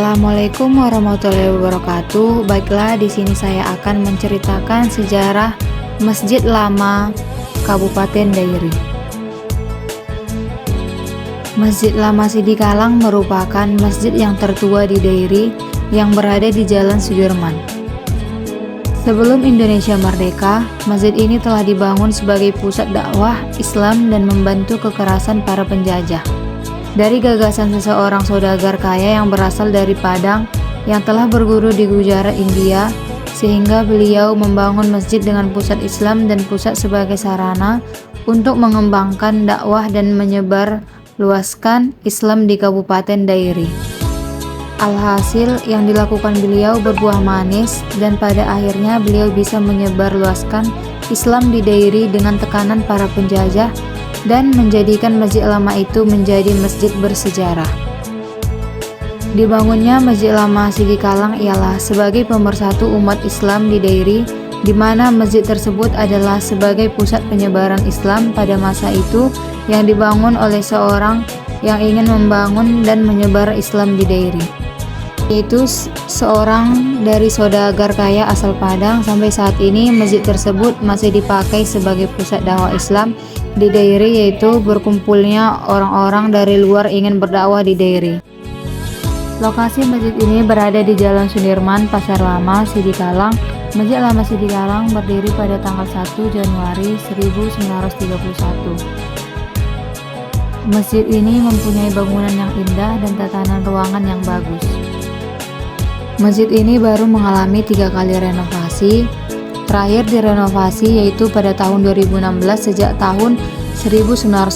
Assalamualaikum warahmatullahi wabarakatuh. Baiklah, di sini saya akan menceritakan sejarah Masjid Lama Kabupaten Dairi. Masjid Lama Sidikalang merupakan masjid yang tertua di Dairi yang berada di Jalan Sudirman. Sebelum Indonesia merdeka, masjid ini telah dibangun sebagai pusat dakwah Islam dan membantu kekerasan para penjajah. Dari gagasan seseorang saudagar kaya yang berasal dari Padang yang telah berguru di Gujarat, India, sehingga beliau membangun masjid dengan pusat Islam dan pusat sebagai sarana untuk mengembangkan dakwah dan menyebar luaskan Islam di Kabupaten Dairi. Alhasil yang dilakukan beliau berbuah manis dan pada akhirnya beliau bisa menyebar luaskan Islam di Dairi dengan tekanan para penjajah dan menjadikan Masjid Lama itu menjadi masjid bersejarah. Dibangunnya Masjid Lama Sidikalang ialah sebagai pemersatu umat Islam di Dairi, di mana masjid tersebut adalah sebagai pusat penyebaran Islam pada masa itu yang dibangun oleh seorang yang ingin membangun dan menyebar Islam di Dairi, yaitu seorang dari saudagar kaya asal Padang. Sampai saat ini masjid tersebut masih dipakai sebagai pusat dakwah Islam di Dairi, yaitu berkumpulnya orang-orang dari luar ingin berdakwah di Dairi. Lokasi masjid ini berada di Jalan Sudirman, Pasar Lama, Sidikalang. Masjid Lama Sidikalang berdiri pada tanggal 1 Januari 1931. Masjid ini mempunyai bangunan yang indah dan tatanan ruangan yang bagus. Masjid ini baru mengalami 3 kali renovasi. Terakhir direnovasi yaitu pada tahun 2016 sejak tahun 1982,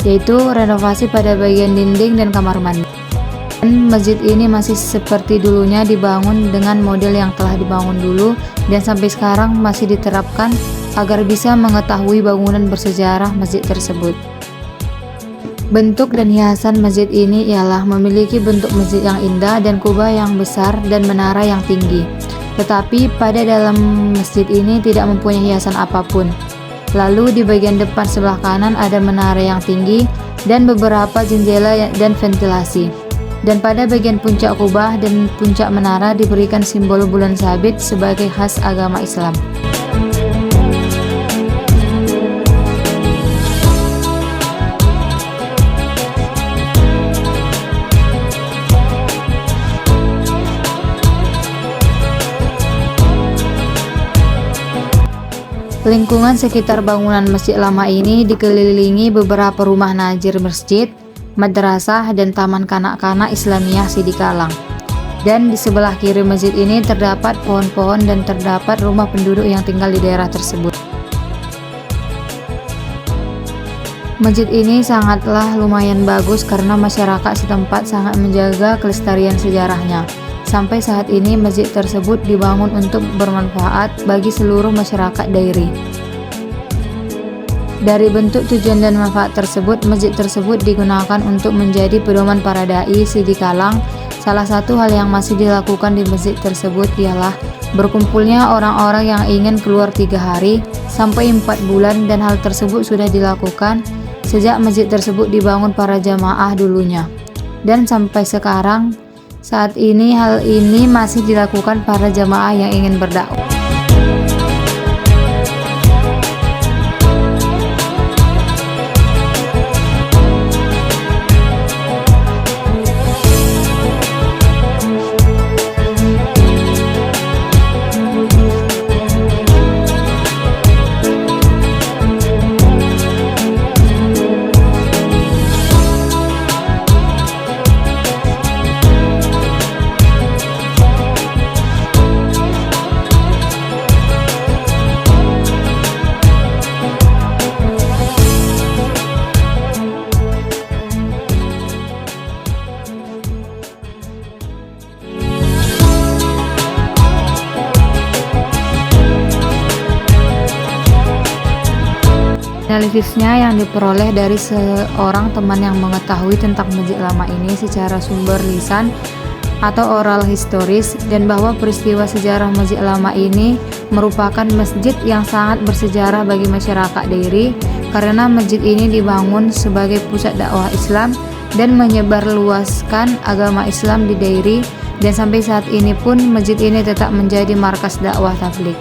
yaitu renovasi pada bagian dinding dan kamar mandi. Dan masjid ini masih seperti dulunya dibangun dengan model yang telah dibangun dulu dan sampai sekarang masih diterapkan agar bisa mengetahui bangunan bersejarah masjid tersebut. Bentuk dan hiasan masjid ini ialah memiliki bentuk masjid yang indah dan kubah yang besar dan menara yang tinggi. Tetapi pada dalam masjid ini tidak mempunyai hiasan apapun. Lalu di bagian depan sebelah kanan ada menara yang tinggi dan beberapa jendela dan ventilasi. Dan pada bagian puncak kubah dan puncak menara diberikan simbol bulan sabit sebagai khas agama Islam. Lingkungan sekitar bangunan Masjid Lama ini dikelilingi beberapa rumah nazir masjid, madrasah, dan taman kanak-kanak Islamiyah Sidikalang. Dan di sebelah kiri masjid ini terdapat pohon-pohon dan terdapat rumah penduduk yang tinggal di daerah tersebut. Masjid ini sangatlah lumayan bagus karena masyarakat setempat sangat menjaga kelestarian sejarahnya. Sampai saat ini masjid tersebut dibangun untuk bermanfaat bagi seluruh masyarakat Dairi. Dari bentuk, tujuan, dan manfaat tersebut, masjid tersebut digunakan untuk menjadi pedoman para dai Sidikalang. Salah satu hal yang masih dilakukan di masjid tersebut ialah berkumpulnya orang-orang yang ingin keluar 3 hari sampai 4 bulan, dan hal tersebut sudah dilakukan sejak masjid tersebut dibangun para jamaah dulunya. Dan sampai sekarang saat ini hal ini masih dilakukan para jamaah yang ingin berdakwah. Analisisnya yang diperoleh dari seorang teman yang mengetahui tentang Masjid Lama ini secara sumber lisan atau oral historis, dan bahwa peristiwa sejarah Masjid Lama ini merupakan masjid yang sangat bersejarah bagi masyarakat Dairi karena masjid ini dibangun sebagai pusat dakwah Islam dan menyebarluaskan agama Islam di Dairi, dan sampai saat ini pun masjid ini tetap menjadi markas dakwah tabligh.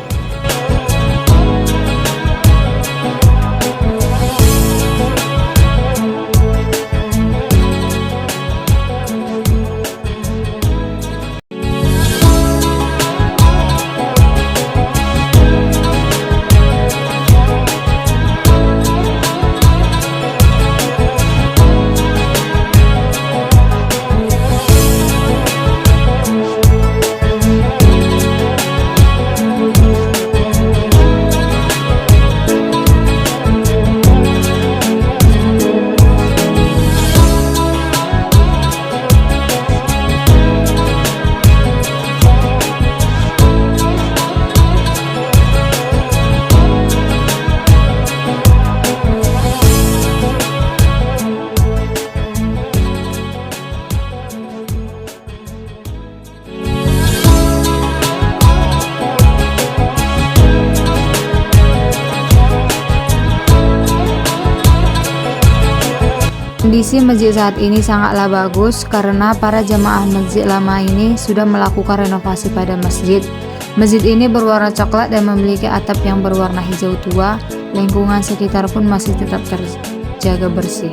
Kondisi masjid saat ini sangatlah bagus karena para jemaah masjid lama ini sudah melakukan renovasi pada masjid. Masjid ini berwarna coklat dan memiliki atap yang berwarna hijau tua. Lingkungan sekitar pun masih tetap terjaga bersih.